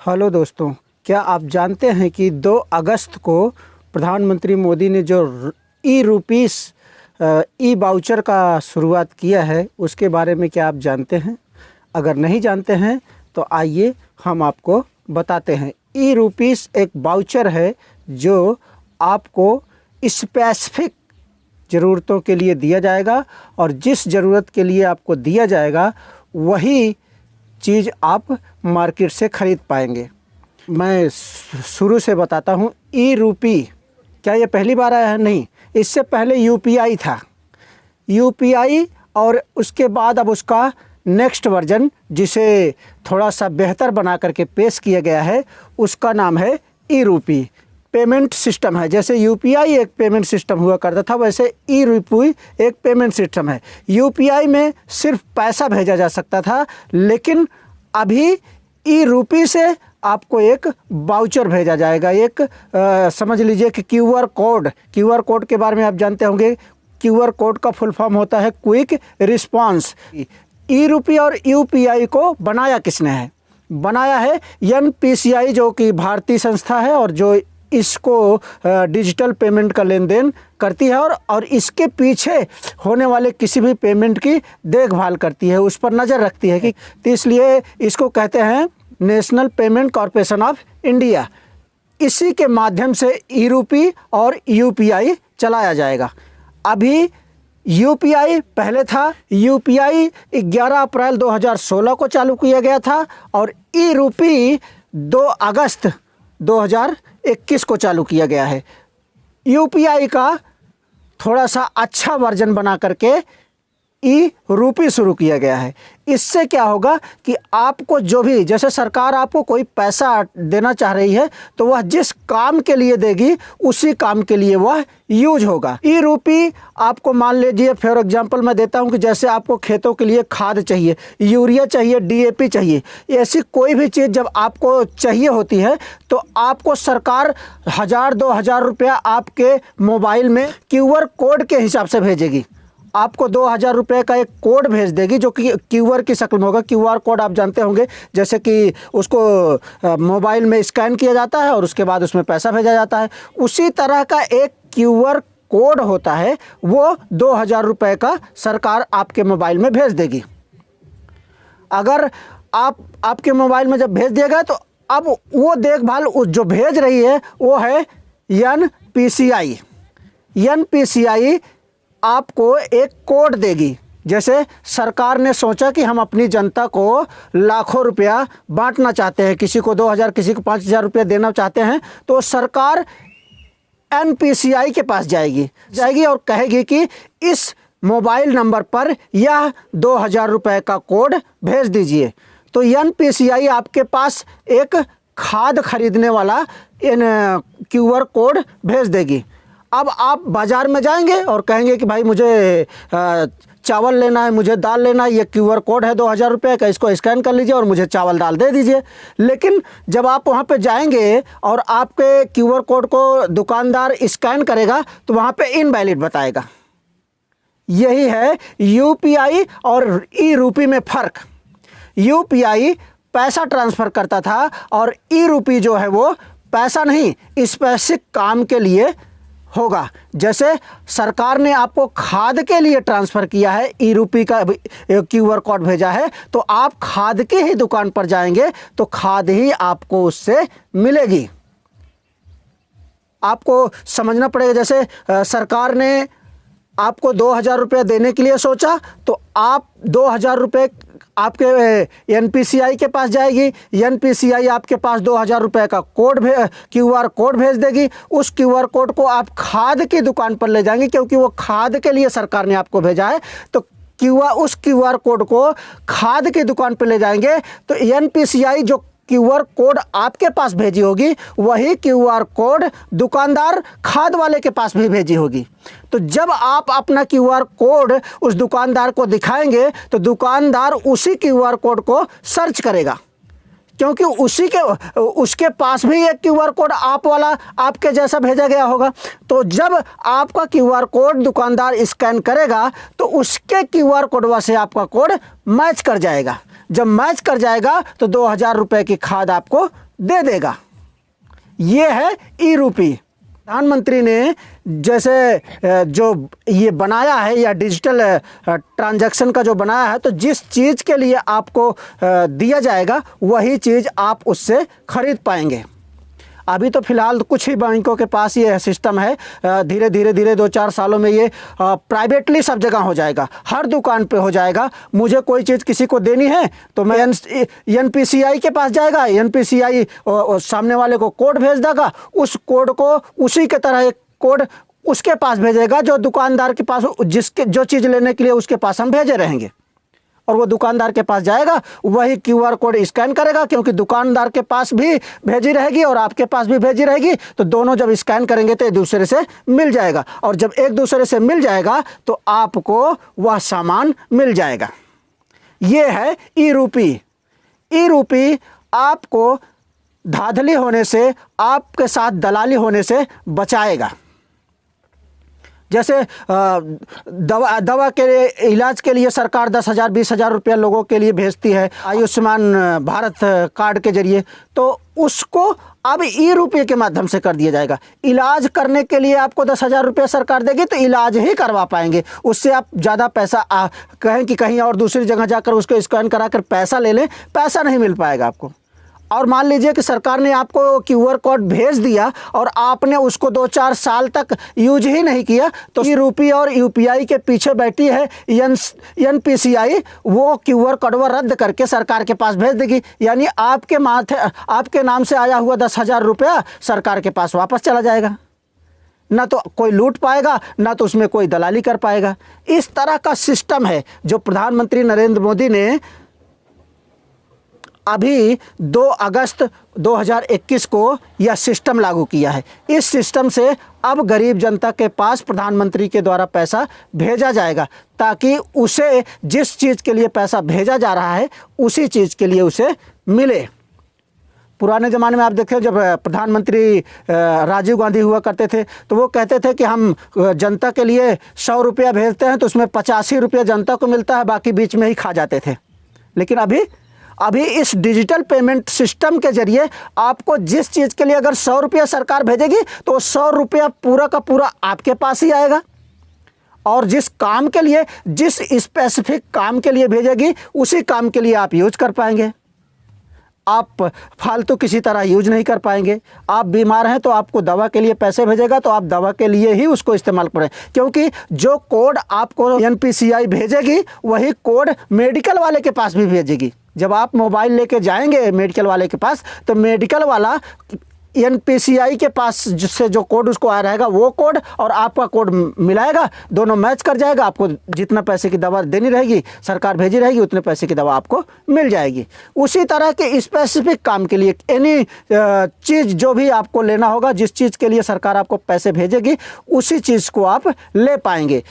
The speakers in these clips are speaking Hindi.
हेलो दोस्तों, क्या आप जानते हैं कि 2 अगस्त को प्रधानमंत्री मोदी ने जो ई रुपीस ई वाउचर का शुरुआत किया है, उसके बारे में क्या आप जानते हैं? अगर नहीं जानते हैं तो आइए हम आपको बताते हैं। ई रुपीस एक वाउचर है जो आपको स्पेसिफिक ज़रूरतों के लिए दिया जाएगा और जिस ज़रूरत के लिए आपको दिया जाएगा वही चीज़ आप मार्केट से ख़रीद पाएंगे। मैं शुरू से बताता हूँ। ई रुपी क्या ये पहली बार आया है? नहीं, इससे पहले यूपीआई था। यूपीआई और उसके बाद अब उसका नेक्स्ट वर्जन जिसे थोड़ा सा बेहतर बना करके पेश किया गया है, उसका नाम है ई रुपी। पेमेंट सिस्टम है। जैसे यूपीआई एक पेमेंट सिस्टम हुआ करता था, वैसे ई रुपी एक पेमेंट सिस्टम है। यूपीआई में सिर्फ पैसा भेजा जा सकता था, लेकिन अभी ई रुपी से आपको एक वाउचर भेजा जाएगा। एक समझ लीजिए कि क्यूआर कोड के बारे में आप जानते होंगे। क्यूआर कोड का फुल फॉर्म होता है क्विक रिस्पांस। ई रुपी और यूपीआई को बनाया किसने है? बनाया है एनपीसीआई, जो कि भारतीय संस्था है और जो इसको डिजिटल पेमेंट का लेन देन करती है और इसके पीछे होने वाले किसी भी पेमेंट की देखभाल करती है, उस पर नज़र रखती है कि तो इसलिए इसको कहते हैं national payment corporation of India. इसी के माध्यम से ई रुपी और यूपीआई चलाया जाएगा। अभी यूपीआई पहले था। यूपीआई 11 अप्रैल 2016 को चालू किया गया था और ई रुपी 2 अगस्त 2021 को चालू किया गया है। यूपीआई का थोड़ा सा अच्छा वर्जन बना करके ई रुपी शुरू किया गया है। इससे क्या होगा कि आपको जो भी, जैसे सरकार आपको कोई पैसा देना चाह रही है तो वह जिस काम के लिए देगी उसी काम के लिए वह यूज होगा। ई रुपी आपको, मान लीजिए फॉर एग्जांपल मैं देता हूं कि जैसे आपको खेतों के लिए खाद चाहिए, यूरिया चाहिए, डीएपी चाहिए, ऐसी कोई भी चीज़ जब आपको चाहिए होती है तो आपको सरकार 1000-2000 रुपया आपके मोबाइल में क्यूआर कोड के हिसाब से भेजेगी। आपको 2000 रुपये का एक कोड भेज देगी जो कि क्यूआर की शक्ल में होगा। क्यूआर कोड आप जानते होंगे, जैसे कि उसको मोबाइल में स्कैन किया जाता है और उसके बाद उसमें पैसा भेजा जाता है। उसी तरह का एक क्यूआर कोड होता है, वो 2000 रुपये का सरकार आपके मोबाइल में भेज देगी। अगर आपके मोबाइल में जब भेज दिया गया तो अब वो देखभाल जो भेज रही है वो है एनपीसीआई। एनपीसीआई आपको एक कोड देगी। जैसे सरकार ने सोचा कि हम अपनी जनता को लाखों रुपया बांटना चाहते हैं, किसी को 2000, किसी को 5000 रुपया देना चाहते हैं, तो सरकार एनपीसीआई के पास जाएगी और कहेगी कि इस मोबाइल नंबर पर यह 2000 रुपये का कोड भेज दीजिए। तो एनपीसीआई आपके पास एक खाद खरीदने वाला क्यूआर कोड भेज देगी। अब आप बाज़ार में जाएंगे और कहेंगे कि भाई मुझे चावल लेना है, मुझे दाल लेना है, ये क्यूआर कोड है 2000 रुपये का, इसको स्कैन कर लीजिए और मुझे चावल दाल दे दीजिए। लेकिन जब आप वहाँ पे जाएंगे और आपके क्यूआर कोड को दुकानदार स्कैन करेगा तो वहाँ पे इनवैलिड बताएगा। यही है यूपीआई और ई रुपी में फ़र्क। यूपीआई पैसा ट्रांसफ़र करता था और ई रुपी जो है वो पैसा नहीं, स्पेसिफिक काम के लिए होगा। जैसे सरकार ने आपको खाद के लिए ट्रांसफ़र किया है, ई रुपी का क्यूआर कोड भेजा है, तो आप खाद की ही दुकान पर जाएंगे तो खाद ही आपको उससे मिलेगी। आपको समझना पड़ेगा। जैसे सरकार ने आपको 2000 रुपये देने के लिए सोचा तो आप 2000 रुपये आपके एनपीसीआई के पास जाएगी। एनपीसीआई आपके पास 2000 रुपये का क्यूआर कोड भेज देगी। उस क्यूआर कोड को आप खाद की दुकान पर ले जाएंगे, क्योंकि वो खाद के लिए सरकार ने आपको भेजा है। तो उस क्यूआर कोड को खाद की दुकान पर ले जाएंगे तो एनपीसीआई जो क्यूआर कोड आपके पास भेजी होगी वही क्यूआर कोड दुकानदार खाद वाले के पास भी भेजी होगी। तो जब आप अपना क्यूआर कोड उस दुकानदार को दिखाएंगे तो दुकानदार उसी क्यूआर कोड को सर्च करेगा, क्योंकि उसके पास भी एक क्यूआर कोड आप वाला आपके जैसा भेजा गया होगा। तो जब आपका क्यूआर कोड दुकानदार स्कैन करेगा तो उसके क्यूआर कोड से आपका कोड मैच कर जाएगा। जब मैच कर जाएगा तो 2000 रुपये की खाद आपको दे देगा। ये है ई रूपी। प्रधानमंत्री ने जैसे जो ये बनाया है या डिजिटल ट्रांजैक्शन का जो बनाया है, तो जिस चीज़ के लिए आपको दिया जाएगा वही चीज़ आप उससे खरीद पाएंगे। अभी तो फ़िलहाल कुछ ही बैंकों के पास ये सिस्टम है। धीरे धीरे 2-4 सालों में ये प्राइवेटली सब जगह हो जाएगा, हर दुकान पे हो जाएगा। मुझे कोई चीज़ किसी को देनी है तो मैं NPCI के पास जाएगा, NPCI सामने वाले को कोड भेज देगा, उस कोड को उसी के तरह एक कोड उसके पास भेजेगा जो दुकानदार के पास, जिसके जो चीज़ लेने के लिए उसके पास हम भेजे रहेंगे, और वो दुकानदार के पास जाएगा, वही QR कोड स्कैन करेगा, क्योंकि दुकानदार के पास भी भेजी रहेगी और आपके पास भी भेजी रहेगी, तो दोनों जब स्कैन करेंगे तो एक दूसरे से मिल जाएगा, और जब एक दूसरे से मिल जाएगा तो आपको वह सामान मिल जाएगा। ये है ई रूपी। ई रूपी आपको धांधली होने से, आपके साथ दलाली होने से बचाएगा। जैसे दवा के इलाज के लिए सरकार 10,000 20,000 रुपया लोगों के लिए भेजती है आयुष्मान भारत कार्ड के जरिए, तो उसको अब ई रुपये के माध्यम से कर दिया जाएगा। इलाज करने के लिए आपको 10,000 रुपया सरकार देगी तो इलाज ही करवा पाएंगे, उससे आप ज़्यादा पैसा कहें कि कहीं और दूसरी जगह जाकर उसको स्कैन करा कर पैसा ले लें, पैसा नहीं मिल पाएगा आपको। और मान लीजिए कि सरकार ने आपको QR कोड भेज दिया और आपने उसको 2-4 साल तक यूज ही नहीं किया, तो ई रूपी और UPI के पीछे बैठी है NPCI, वो QR कोड रद्द करके सरकार के पास भेज देगी। यानी आपके माथे, आपके नाम से आया हुआ 10,000 रुपया सरकार के पास वापस चला जाएगा। ना तो कोई लूट पाएगा, ना तो उसमें कोई दलाली कर पाएगा। इस तरह का सिस्टम है जो प्रधानमंत्री नरेंद्र मोदी ने अभी 2 अगस्त 2021 को यह सिस्टम लागू किया है। इस सिस्टम से अब गरीब जनता के पास प्रधानमंत्री के द्वारा पैसा भेजा जाएगा, ताकि उसे जिस चीज़ के लिए पैसा भेजा जा रहा है उसी चीज़ के लिए उसे मिले। पुराने ज़माने में आप देखें, जब प्रधानमंत्री राजीव गांधी हुआ करते थे तो वो कहते थे कि हम जनता के लिए 100 रुपया भेजते हैं तो उसमें 85 रुपया जनता को मिलता है, बाकी बीच में ही खा जाते थे। लेकिन अभी इस डिजिटल पेमेंट सिस्टम के जरिए आपको जिस चीज़ के लिए अगर 100 रुपया सरकार भेजेगी तो 100 रुपया पूरा का पूरा आपके पास ही आएगा, और जिस काम के लिए, जिस स्पेसिफिक काम के लिए भेजेगी उसी काम के लिए आप यूज कर पाएंगे। आप फालतू किसी तरह यूज नहीं कर पाएंगे। आप बीमार हैं तो आपको दवा के लिए पैसे भेजेगा तो आप दवा के लिए ही उसको इस्तेमाल करें, क्योंकि जो कोड आपको NPCI भेजेगी वही कोड मेडिकल वाले के पास भी भेजेगी। जब आप मोबाइल लेके जाएंगे मेडिकल वाले के पास तो मेडिकल वाला NPCI के पास जिससे जो कोड उसको आ रहेगा वो कोड और आपका कोड मिलाएगा, दोनों मैच कर जाएगा। आपको जितना पैसे की दवा देनी रहेगी, सरकार भेजी रहेगी, उतने पैसे की दवा आपको मिल जाएगी। उसी तरह के स्पेसिफिक काम के लिए एनी चीज़ जो भी आपको लेना होगा, जिस चीज़ के लिए सरकार आपको पैसे भेजेगी उसी चीज़ को आप ले पाएंगे।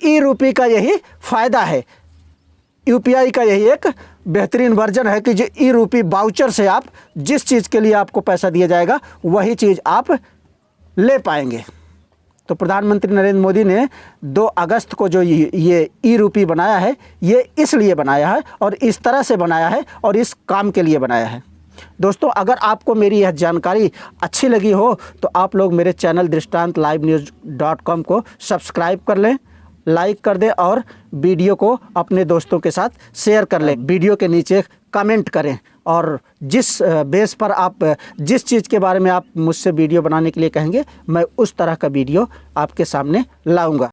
ई रूपी का यही फ़ायदा है, UPI का यही एक बेहतरीन वर्जन है कि जो ई रूपी वाउचर से आप जिस चीज़ के लिए आपको पैसा दिया जाएगा वही चीज़ आप ले पाएंगे। तो प्रधानमंत्री नरेंद्र मोदी ने 2 अगस्त को जो ये ई रूपी बनाया है, ये इसलिए बनाया है और इस तरह से बनाया है और इस काम के लिए बनाया है। दोस्तों, अगर आपको मेरी यह जानकारी अच्छी लगी हो तो आप लोग मेरे चैनल drishtantlivenews.com को सब्सक्राइब कर लें, लाइक कर दें और वीडियो को अपने दोस्तों के साथ शेयर कर लें। वीडियो के नीचे कमेंट करें और जिस बेस पर आप जिस चीज़ के बारे में आप मुझसे वीडियो बनाने के लिए कहेंगे मैं उस तरह का वीडियो आपके सामने लाऊंगा।